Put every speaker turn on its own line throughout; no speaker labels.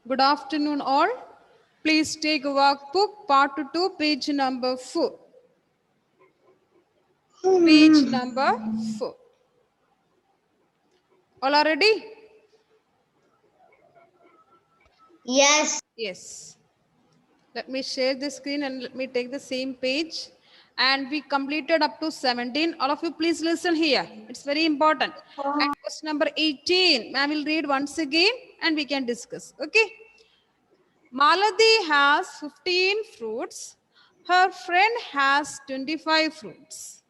Good afternoon, all. Please take workbook part 2, page number 4. Page number 4. All are ready?
Yes.
Yes. Let me share the screen and let me take the same page. And we completed up to 17. All of you, please listen here. It's very important. And question number 18. I will read once again and we can discuss. Okay. Maladi has 15 fruits. Her friend has 25 fruits.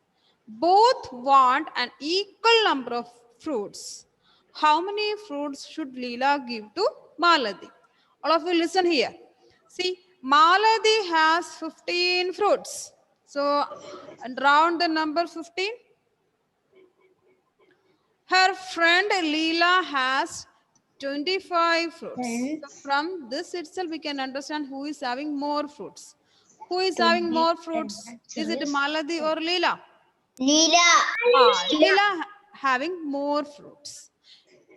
Both want an equal number of fruits. How many fruits should Leela give to Maladi? All of you listen here. See, Maladi has 15 fruits. So, and round the number 15. Her friend Leela has 25 fruits. So from this itself, we can understand who is having more fruits. Who is having more fruits? Is it Maladi or Leela?
Leela.
Leela having more fruits.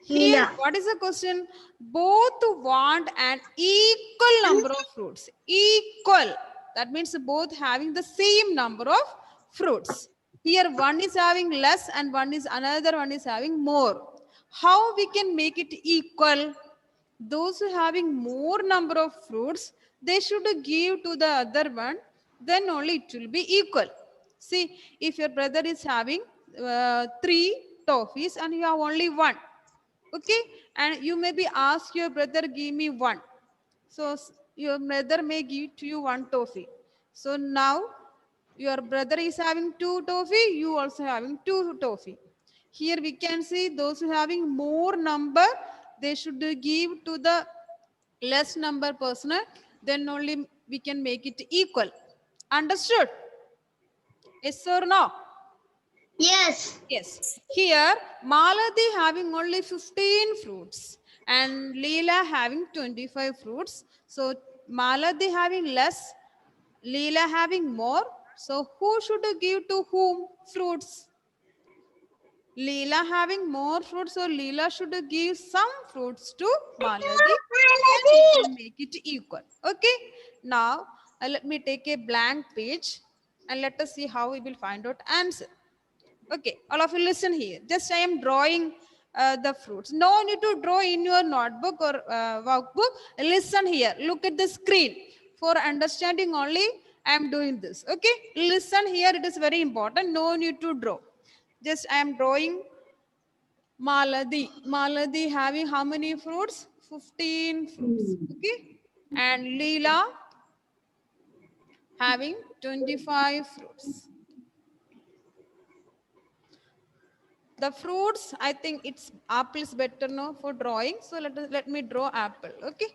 Here, what is the question? Both want an equal number of fruits. Equal. That means both having the same number of fruits. Here, one is having less and another one is having more. How we can make it equal? Those who having more number of fruits, they should give to the other one. Then only it will be equal. See, if your brother is having 3 toffees and you have only 1, okay, and you may be ask your brother, give me 1. So your brother may give to you 1 toffee. So now your brother is having 2 toffee, you also having 2 toffee. Here we can see those who having more number, they should give to the less number person, then only we can make it equal. Understood? Yes or no?
Yes.
Yes. Here, Maladi having only 15 fruits and Leela having 25 fruits. So, Maladi having less, Leela having more. So, who should give to whom fruits? Leela having more fruits, so Leela should give some fruits to Maladi. Then we can make it equal. Okay. Now, let me take a blank page and let us see how we will find out answer. Okay, all of you listen here. Just I am drawing the fruits. No need to draw in your notebook or workbook. Listen here. Look at the screen. For understanding only, I am doing this. Okay, listen here. It is very important. No need to draw. Just I am drawing Maladi. Maladi having how many fruits? 15 fruits. Okay, and Leela having 25 fruits. The fruits, I think it's apple is better now for drawing. So let me draw apple. Okay.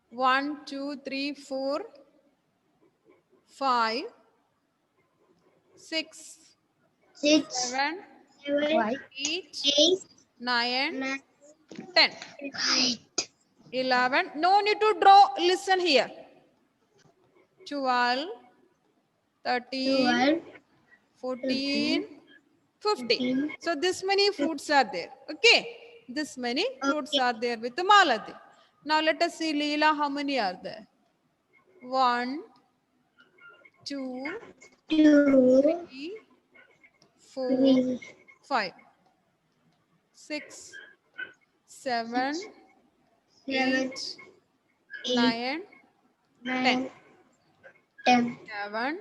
One, two, three, 4, 5, 6,
6,
7,
7,
8,
8,
9,
9,
10,
8.
11. No need to draw. Listen here. 12, 13,
12,
14,
13,
15.
14.
So this many fruits are there. Okay. This many fruits are there with the Maladi. Now let us see Leela, how many are there? 1, 2,
2,
3, 4,
3,
5, 6, 7,
7,
8,
8,
9, 10,
9, 10,
11,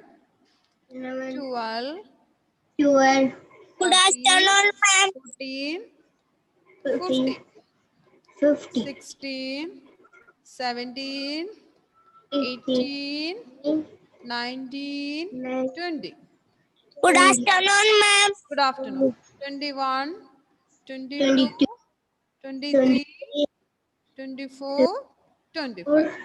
11,
12,
12. Good
13,
afternoon, ma'am.
14,
13,
15,
15,
16, 17,
18,
18, 19,
19.
20.
Good afternoon, ma'am.
Good afternoon. 21, 22,
22,
23,
23,
24, 25.
24,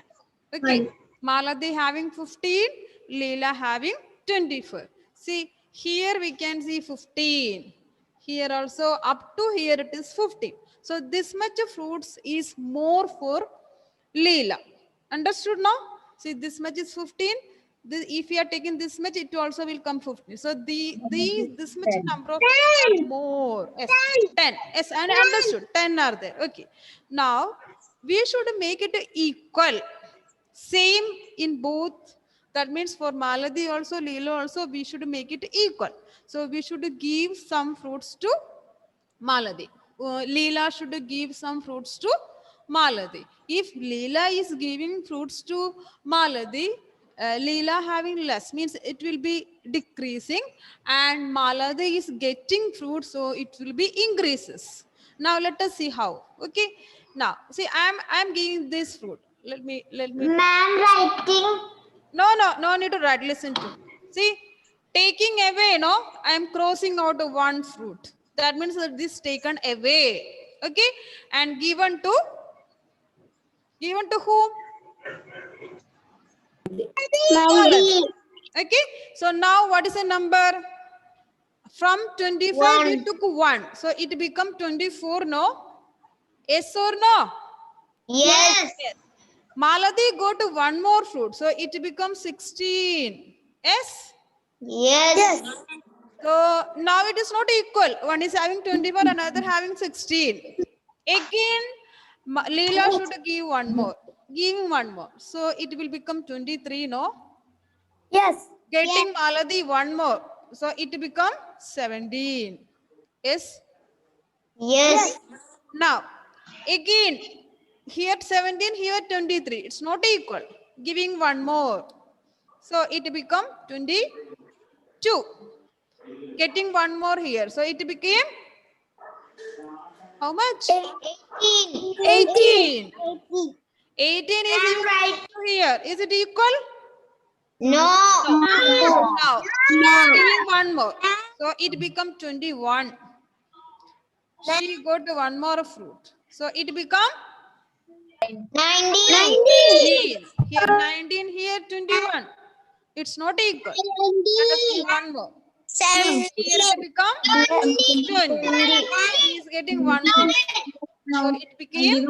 Okay.
5.
Maladi having 15, Leela having 24. See, here we can see 15. Here also up to here it is 15. So this much of fruits is more for Leela. Understood now? See, this much is 15. if we are taking this much, it also will come 50. So this much number of fruits are more. Yes, 10. Yes, and understood. 10 are there. Okay. Now we should make it equal. Same in both. That means for Maladi also, Leela also, we should make it equal. So we should give some fruits to Maladi. Leela should give some fruits to Maladi. If Leela is giving fruits to Maladi, Leela having less means it will be decreasing, and Maladi is getting fruit, so it will be increases. Now let us see how. Okay. Now see, I'm giving this fruit. Let me.
Ma'am, writing.
No need to write. Listen to me. See, taking away, no, I am crossing out one fruit. That means that this taken away. Okay, and given to whom?
Maladi.
Okay, so now what is the number? From 25 we
One.
took 1. So it become 24, no? Yes or no?
Yes.
Yes. Maladi go to one more fruit. So it becomes 16. Yes?
Yes.
So now it is not equal. One is having 24, another having 16. Again, Leela should give one more. Giving one more. So it will become 23, no?
Yes.
Getting Maladi one more. So it become 17. Yes?
Yes.
Now, again, here 17, here 23. It's not equal. Giving one more. So it become 22. Getting one more here. So it became how much?
18.
18.
18.
18 is
I'm
equal
right.
to here. Is it equal?
No.
Now,
No.
giving one more. So it become 21. She got one more fruit. So it become
19.
19. Here 19, here 21. It's not equal. Let us give one more. Here it become 20. He is getting one more. So it became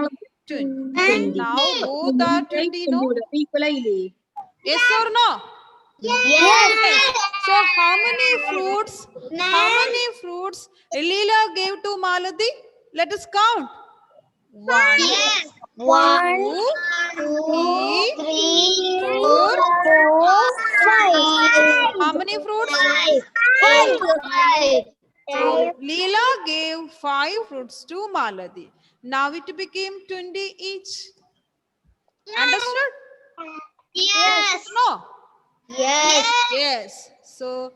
20. Now both are 20, no? Yes or no?
Yes.
So how many fruits? How many fruits Leela gave to Maladi? Let us count. 1,
Yes. 1,
2,
2,
3,
3,
4.
4, 5.
How many fruits?
5.
So Leela gave 5 fruits to Maladi. Now it became 20 each. Understood?
Yes.
No?
Yes.
Yes. So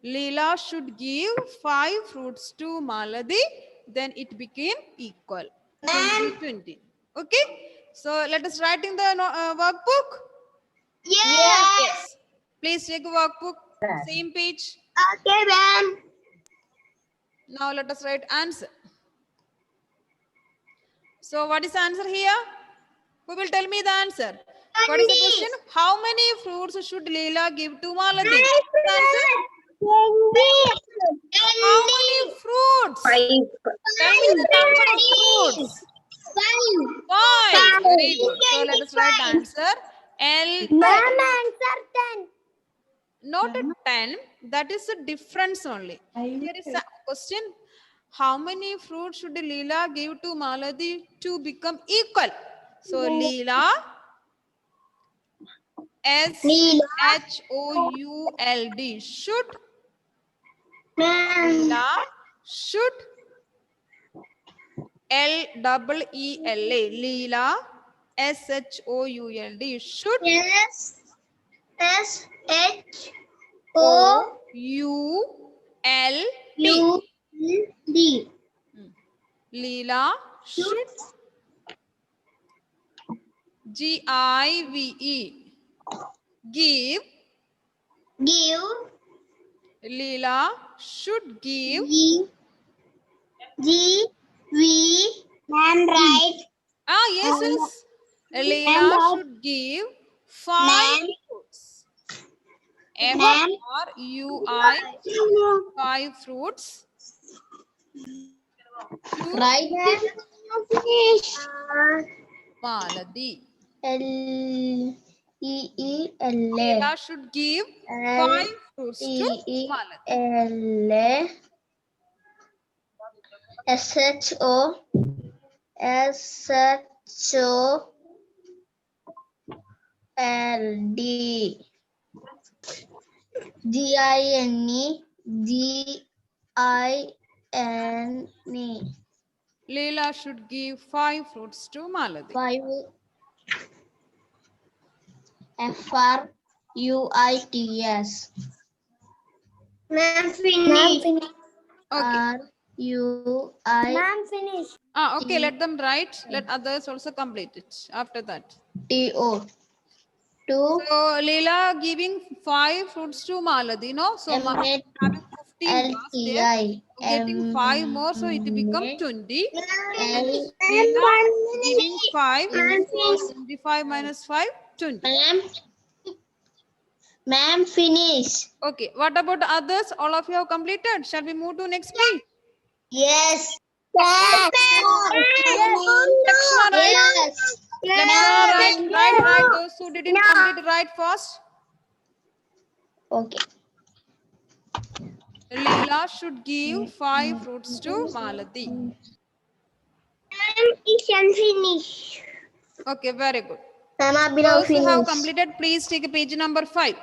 Leela should give 5 fruits to Maladi. Then it became equal. 20, 20. Okay. So let us write in the workbook.
Yes.
Please take a workbook. Same page.
Okay, ma'am.
Now let us write answer. So what is the answer here? Who will tell me the answer? What is the question? How many fruits should Leela give to Maladi? The answer? How many fruits? Tell me the number of fruits. 5. Very good. So let us write the answer. L.
Ma'am, answer 10.
Not a 10. That is a difference only. Here is a question. How many fruits should Leela give to Maladi to become equal? So Leela, SHOULD, should. Leela should. LEELA, Leela, SHOULD, should.
Yes. SHOULD.
ULD. Leela should. GIVE. Give. Leela should give.
Ma'am, right.
Yes. Leela should give 5 fruits. FRUI, 5 fruits. To
Right.
Maladi. Leela should give 5 fruits to Malati. Leela should give 5 fruits to Malati.
Ma'am, finish.
Okay.
Ma'am, finish.
Okay, let them write. Let others also complete it after that. So Leela giving 5 fruits to Malati, no? So Malati having 15 was there. So getting 5 more, so it become 20. Leela giving 5. So 25 minus 5, 20.
Ma'am, finish.
Okay, what about others? All of you have completed. Shall we move to next page?
Yes. Yes.
Lakshma, right? Lakshma, right. Those who didn't complete, write first.
Okay.
Leela should give 5 fruits to Malati.
You can finish.
Okay, very good.
Ma'am,
Those who have completed, please take a page number 5.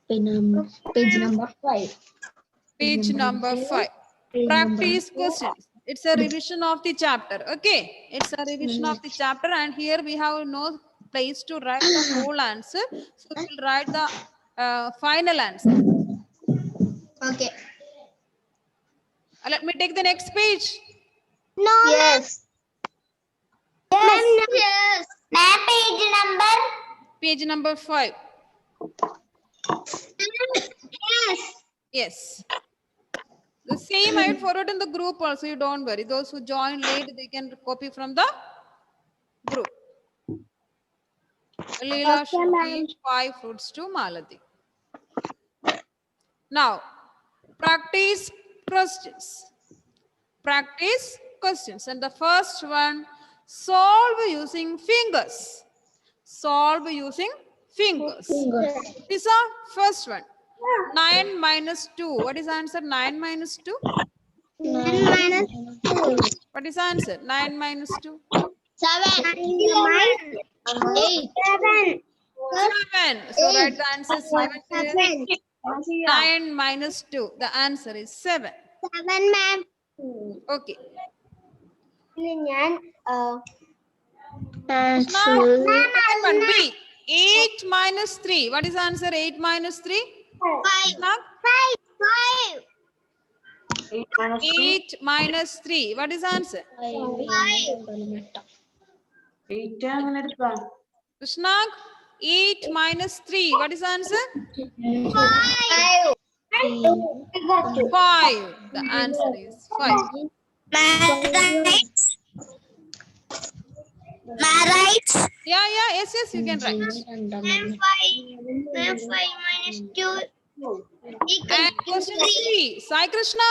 Page number 5.
Page number 5. Practice questions. It's a revision of the chapter. Okay, it's a revision of the chapter, and here we have no place to write the whole answer. So we will write the final answer.
Okay.
Let me take the next page.
No. Yes. Yes. Yes. Ma'am, page number.
Page number 5.
Yes.
Yes. The same I will forward in the group also. You don't worry. Those who join late, they can copy from the group. Leela should give 5 fruits to Malati. Now, practice questions. Practice questions. And the first one, solve using fingers. Solve using fingers. This is our first one. 9 minus 2. What is the answer? 9 minus 2?
9 minus 2.
What is the answer? 9 minus 2?
7. 8. 7.
7. So write the answer 7.
7.
9 minus 2. The answer is 7.
7, ma'am.
Okay.
Now,
Second one, B. 8 minus 3. What is the answer? 8 minus 3?
5.
Now,
5.
8 minus 3. What is the answer?
5.
Krishna, 8 minus 3. What is the answer?
5.
5. The answer is 5. Yeah, yes, you can write.
And minus 2.
And question 3. Sai Krishna,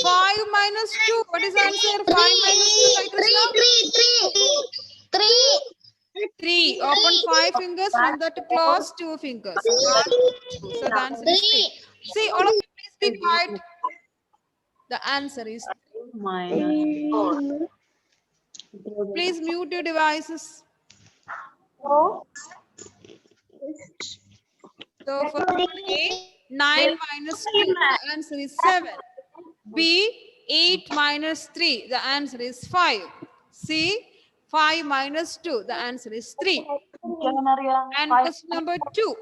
5 minus 2. What is the answer? 5 minus 2, Sai Krishna? 3. Open 5 fingers, from that close 2 fingers. So the answer is 3. See, all of you, please be quiet. The answer is 3. Please mute your devices. So for A, 9 minus 2, the answer is 7. B, 8 minus 3, the answer is 5. C, 5 minus 2, the answer is 3. And question number 2.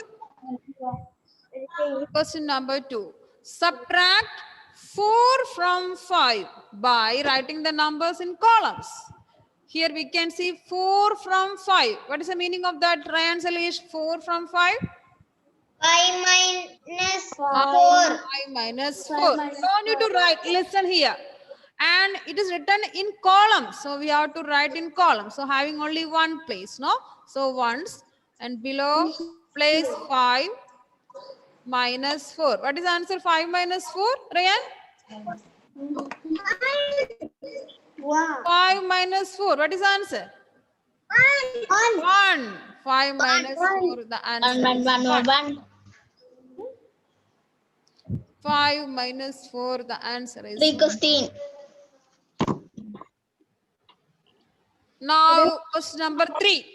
Question number 2. Subtract 4 from 5 by writing the numbers in columns. Here we can see 4 from 5. What is the meaning of that, Ryan Salish? 4 from 5?
5 minus 4.
5 minus 4. Don't need to write. Listen here. And it is written in columns. So we have to write in columns. So having only one place, no? So ones, and below place 5 minus 4. What is the answer? 5 minus 4, Ryan? 5 minus 4. What is the answer? 1. 5 minus 4, the answer is 1. 5 minus 4, the answer is 1. Now, question number 3.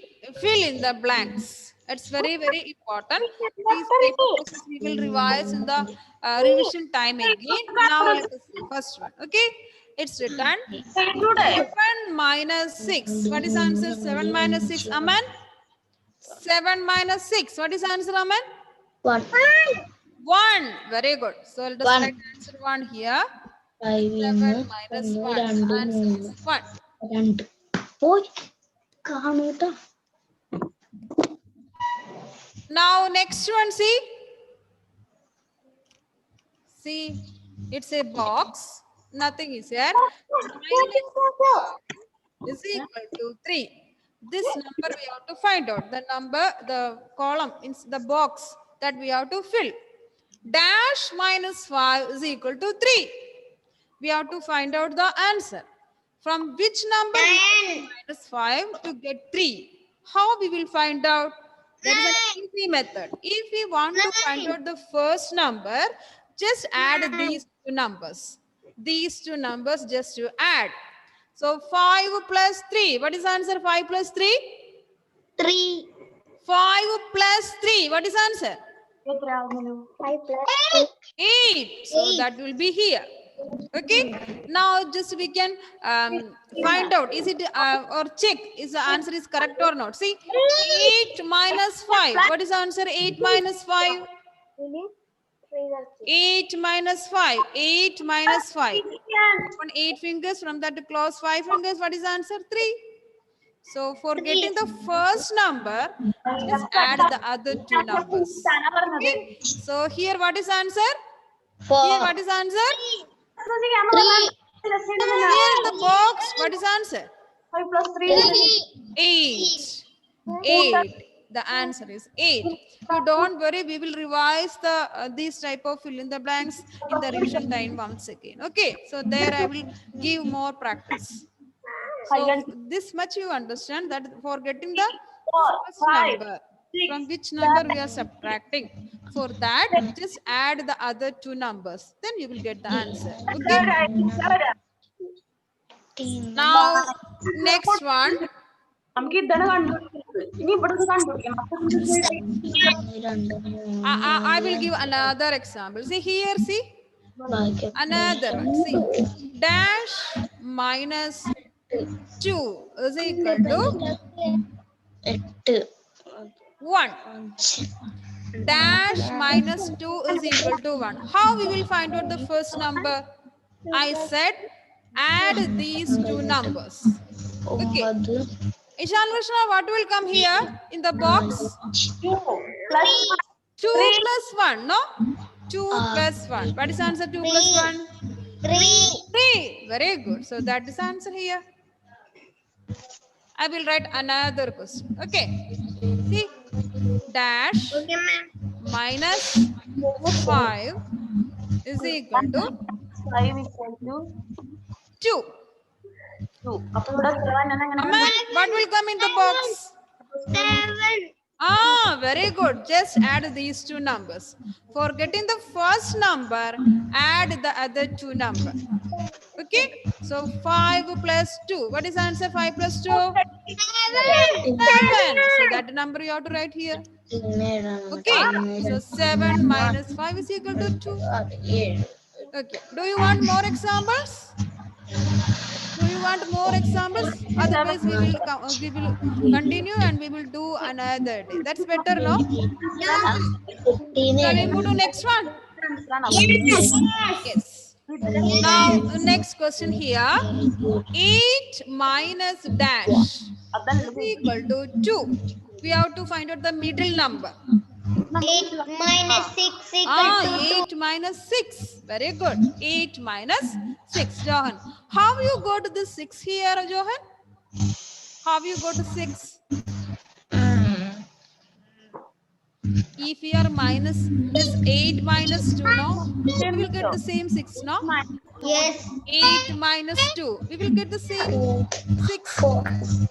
Fill in the blanks. It's very, very important. These type of questions we will revise in the revision time again. Now, let us see. First one. Okay. It's written 7 minus 6. What is answer? 7 minus 6. Aman? 7 minus 6. What is answer, Aman?
1.
1. Very good. So, let us write answer 1 here. 7 minus 1. The answer is 1. Now, next one, see. See, it's a box. Nothing is here. Minus 5 is equal to 3. This number we have to find out. The number, the column in the box that we have to fill. Dash minus 5 is equal to 3. We have to find out the answer. From which number we have to minus 5 to get 3? How we will find out? There is an easy method. If we want to find out the first number, just add these two numbers. These two numbers just to add. So 5 plus 3. What is answer? 5 plus 3?
3.
5 plus 3. What is answer?
5 plus
8. So that will be here. Okay. Now just we can find out, is it or check is the answer is correct or not. See, 8 minus 5. What is the answer? 8 minus 5. 8 minus 5. 8 minus 5. Open 8 fingers, from that to close 5 fingers. What is the answer? 3. So for getting the first number, just add the other two numbers. Okay? So here what is answer?
4.
Here what is answer?
3.
Here in the box, what is answer?
5 plus 3.
8. 8. The answer is 8. So don't worry, we will revise the these type of fill in the blanks in the revision time once again. Okay, so there I will give more practice. So this much you understand that for getting the first number, from which number we are subtracting. For that, just add the other two numbers. Then you will get the answer. Okay. Now, next one. I will give another example. See here, see. Another one. See. Dash minus 2 is equal to 1. Dash minus 2 is equal to 1. How we will find out the first number? I said add these two numbers. Okay. Ishan Krishna, what will come here in the box? 2 plus 1, no? 2 plus 1. What is answer? 2 plus 1? 3. Very good. So that is answer here. I will write another question. Okay. See. Dash minus 5 is equal to 2. Aman, what will come in the box?
7.
Very good. Just add these two numbers. For getting the first number, add the other two numbers. Okay. So 5 plus 2. What is answer? 5 plus 2? 7. So that number you have to write here. Okay. So 7 minus 5 is equal to 2. Okay. Do you want more examples? Do you want more examples? Otherwise, we will continue and we will do another day. That's better, no? Shall we move to next one? Yes. Now, next question here. 8 minus dash is equal to 2. We have to find out the middle number.
8 minus 6 equal to
8 minus 6. Very good. 8 minus 6. Johan, how you go to the 6 here, Johan? How you go to 6? If we are minus this 8 minus 2, no, we will get the same 6, no?
Yes.
8 minus 2, we will get the same 6.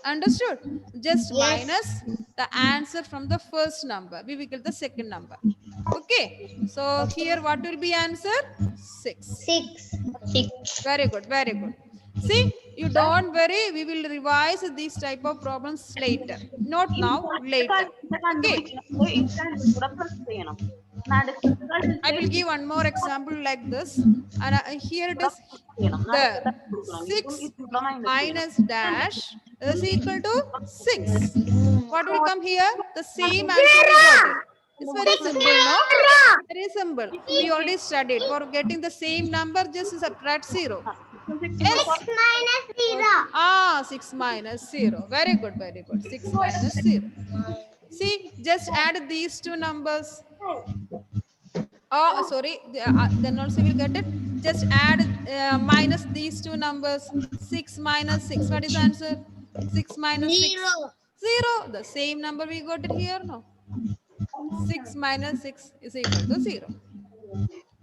Understood? Just
Yes.
minus the answer from the first number. We will get the second number. Okay. So here what will be answer? 6.
6. 6.
Very good. Very good. See, you don't worry. We will revise these type of problems later. Not now, later. Okay. I will give one more example like this. And here it is. The 6 minus dash is equal to 6. What will come here? The same answer we got it. It's very simple, no? Very simple. We already studied. For getting the same number, just subtract 0. Yes.
6 minus 0.
Ah, 6 minus 0. Very good, very good. 6 minus 0. See, just add these two numbers. Oh, sorry. Then also we'll get it. Just add minus these two numbers. 6 minus 6. What is the answer? 6 minus 6. 0. The same number we got it here, no? 6 minus 6 is equal to 0.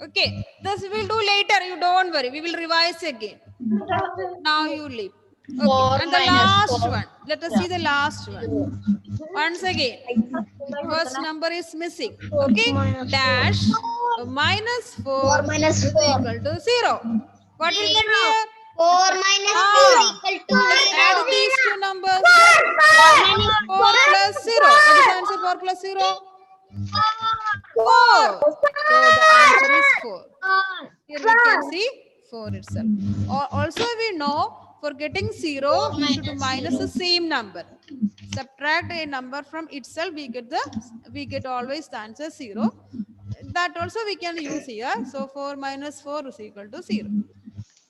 Okay. This we will do later. You don't worry. We will revise again. Now you leave. Okay. And the last one. Let us see the last one. Once again. First number is missing. Okay. Dash minus 4
minus
is
4.
equal to 0. What will come here?
4 minus 4 equal to
Let's add these two numbers. 4 plus 0. What is the answer? 4 plus 0? 4. So the answer is 4. Here we can see 4 itself. Also we know for getting 0, we should minus the same number. Subtract a number from itself, we get always the answer 0. That also we can use here. So 4 minus 4 is equal to 0.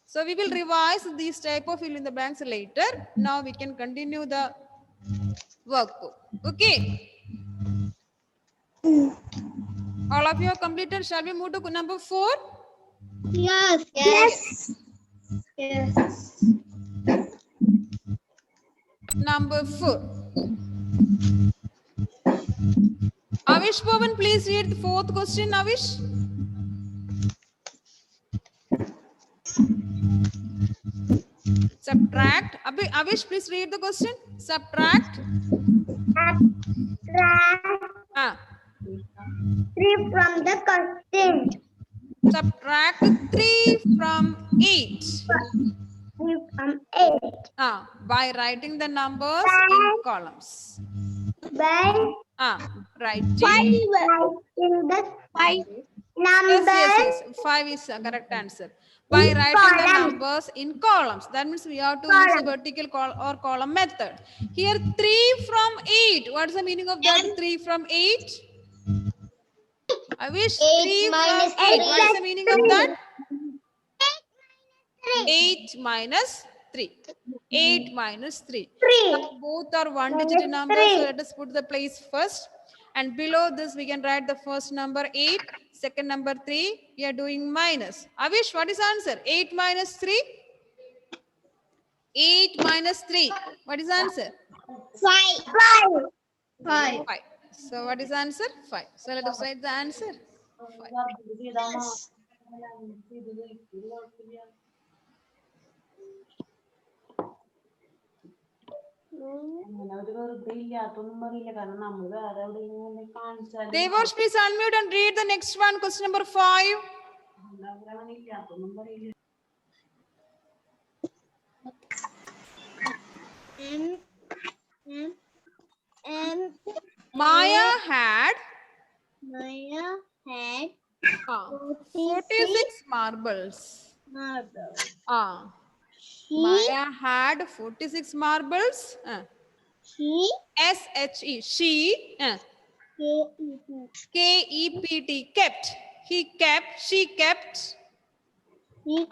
So we will revise these type of fill in the blanks later. Now we can continue the workbook. Okay. All of you have completed. Shall we move to number 4?
Yes. Yes. Yes.
Number 4. Avish Pavan, please read the 4th question, Avish. Subtract. Avish, please read the question. Subtract.
Subtract 3 from the question.
Subtract 3 from 8.
3 from 8.
By writing the numbers in columns.
By
Writing.
writing the 5 numbers.
Yes. 5 is the correct answer. By writing the numbers in columns. That means we have to use a vertical or column method. Here 3 from 8. What is the meaning of that? 3 from 8? I wish 3 from 8. What is the meaning of that? 8 minus 3. 8 minus 3. Both are one-digit numbers. So let us put the place first. And below this, we can write the first number 8, second number 3. We are doing minus. Avish, what is the answer? 8 minus 3? 8 minus 3. What is the answer?
5.
So what is the answer? 5. So let us write the answer. 5. Devosh, please unmute and read the next one. Question number 5. Maya had 46 marbles. Maya had 46 marbles. S-H-E. She. K-E-P-T. Kept. He kept. She kept. 9.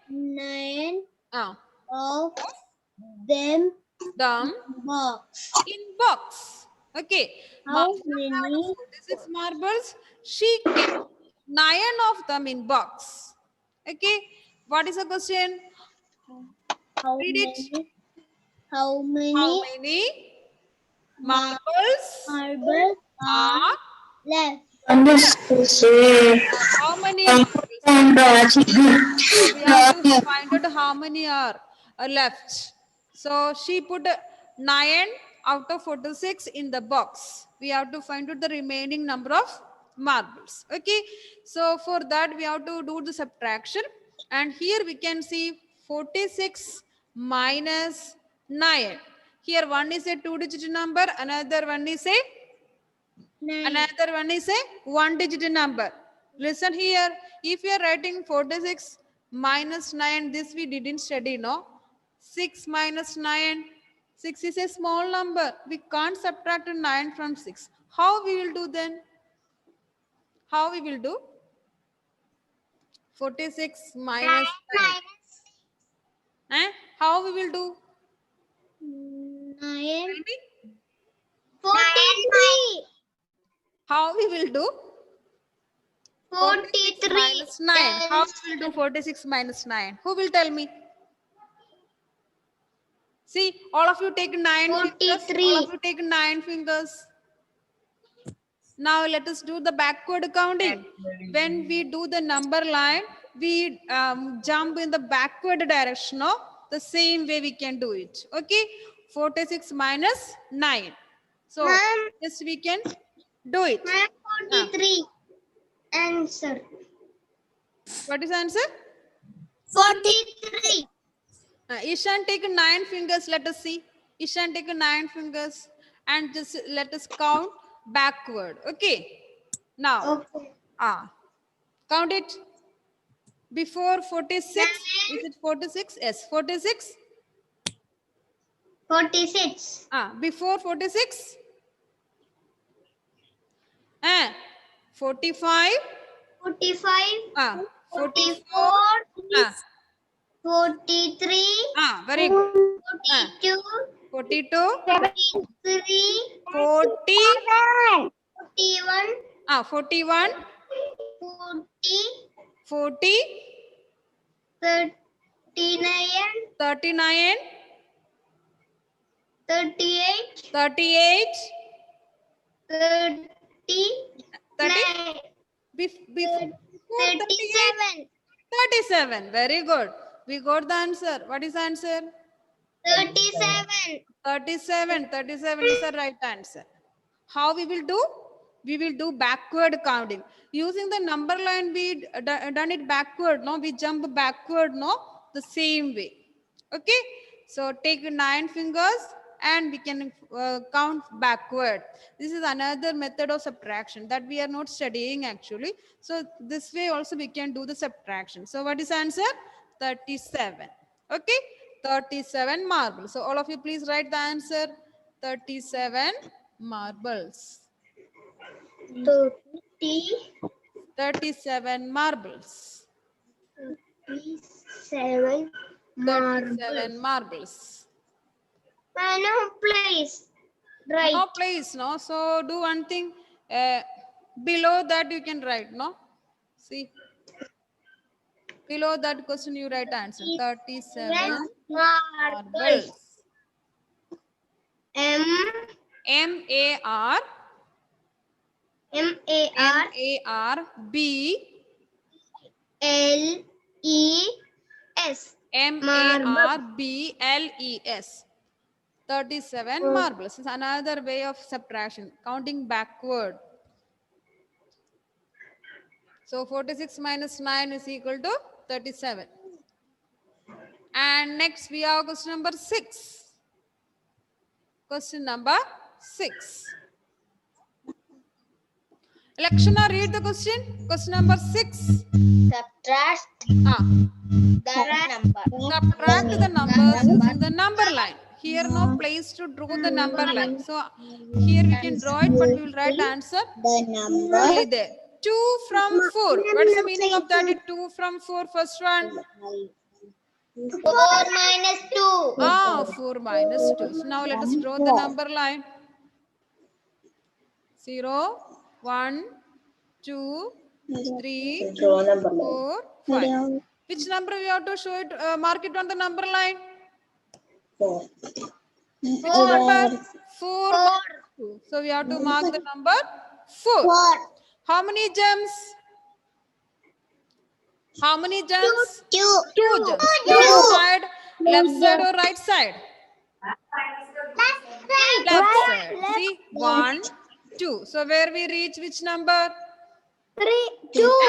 9 of them
In box. Okay.
How
Maya had
many?
46 marbles. She kept 9 of them in box. Okay. What is the question?
How
Read it.
many? How many?
How many Marbles
Marbles
are
left.
how many marbles? So we have to find out how many are left. So she put 9 out of 46 in the box. We have to find out the remaining number of marbles. Okay. So for that we have to do the subtraction. And here we can see 46 minus 9. Here one is a 2-digit number, another one is a
9.
another one is a 1-digit number. Listen here. If you are writing 46 minus 9, this we didn't study, no? 6 minus 9. 6 is a small number. We can't subtract 9 from 6. How we will do then? How we will do? 46 minus 9. Eh? How we will do?
9.
Tell me.
43.
How we will do?
43.
Minus 9. How we will do 46 minus 9? Who will tell me? See, all of you take 9 fingers.
43.
All of you take 9 fingers. Now let us do the backward counting. When we do the number line, we jump in the backward direction. No? The same way we can do it. Okay. 46 minus 9. So,
Ma'am.
yes, we can do it.
43. Answer.
What is the answer?
43.
Ishan take 9 fingers. Let us see. Ishan take 9 fingers and just let us count backward. Okay. Now,
Okay.
count it. Before 46, is it 46? Yes, 46.
46.
Before 46. 45.
45.
44.
43.
Very good.
42.
42.
43.
40.
41.
41.
40.
40.
39.
39.
38.
38.
30.
30. Before
37.
37. Very good. We got the answer. What is the answer?
37.
37. 37 is the right answer. How we will do? We will do backward counting. Using the number line, we done it backward. No, we jump backward. No, the same way. Okay. So take 9 fingers and we can count backward. This is another method of subtraction that we are not studying actually. So this way also we can do the subtraction. So what is the answer? 37. Okay. 37 marbles. So all of you please write the answer. 37 marbles. 37 marbles.
37
37 marbles.
No, please. Right.
No place, no. So do one thing. Below that you can write, no. See. Below that question you write answer. 37 marbles. M-A-R.
M-A-R-B-L-E-S.
M-A-R-B-L-E-S. 37 marbles. Is another way of subtraction. Counting backward. So 46 minus 9 is equal to 37. And next we have question number 6. Question number 6. Lakshana, read the question. Question number 6.
Subtract the number.
Subtract the numbers using the number line. Here no place to draw the number line. So here we can draw it, but we will write answer only there. 2 from 4. What is the meaning of that? 2 from 4. First one.
4 minus 2.
4 minus 2. So now let us draw the number line. 0, 1, 2, 3, 4, 5. Which number we have to show it? Mark it on the number line.
4.
Which number? 4 minus 2. So we have to mark the number 4.
4.
How many gems? How many gems?
2.
2 gems. Which side? Left side or right side? Left side. See? 1, 2. So where we reach which number?
3. 2.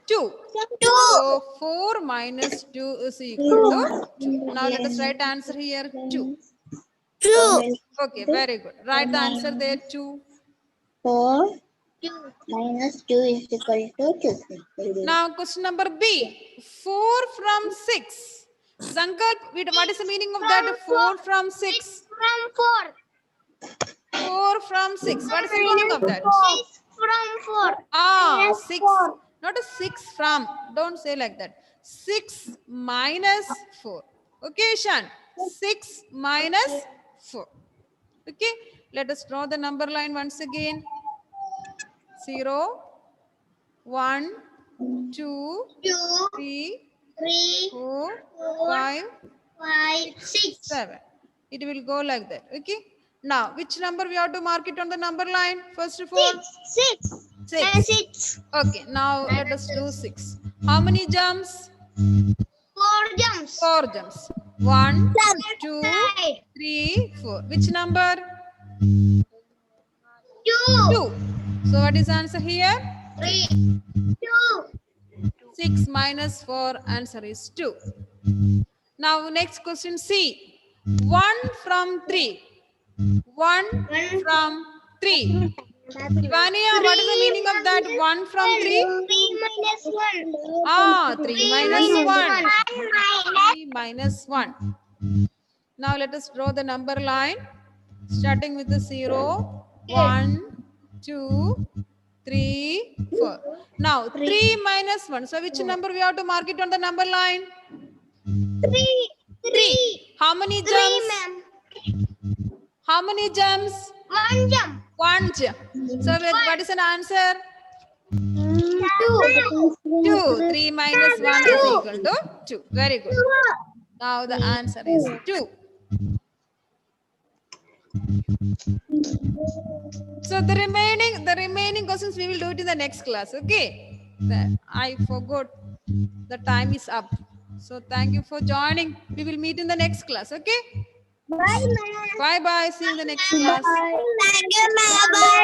2. So 4 minus 2 is equal to 2. Now let us write answer here 2.
2.
Okay, very good. Write the answer there 2.
4 minus 2 is equal to 2.
Now question number B. 4 from 6. Sankalp, what is the meaning of that? 4 from 6.
From 4.
4 from 6. What is the meaning of that?
6 from 4.
Ah,
Minus
6.
4.
Not a 6 from. Don't say like that. 6 minus 4. Okay, Shan. 6 minus 4. Okay. Let us draw the number line once again. 0, 1, 2,
2,
3,
3,
4,
4,
5,
5, 6.
7. It will go like that. Okay. Now, which number we have to mark it on the number line? First of all,
6.
6.
6.
Okay. Now, let us do 6. How many jumps?
4 jumps.
4 jumps. 1,
Left
2,
side.
3, 4. Which number?
2.
2. So, what is answer here?
3. 2.
6 minus 4. Answer is 2. Now, next question C. 1 from 3. 1 from 3. Vania, what is the meaning of that? 1 from 3?
3 minus 1.
Ah, 3 minus 1.
1.
3 minus 1. Now let us draw the number line. Starting with the 0, 1, 2, 3, 4. Now 3 minus 1. So which number we have to mark it on the number line?
3.
3. How many
3,
jumps?
ma'am.
How many jumps?
1 jump.
1 jump. So what is an answer?
2.
2. 3 minus 1 is equal to 2. Very good. Now the answer is 2. So the remaining questions we will do it in the next class. Okay. I forgot the time is up. So thank you for joining. We will meet in the next class. Okay.
Bye, ma'am.
Bye bye. See you in the next class.
Thank you, ma'am. Bye.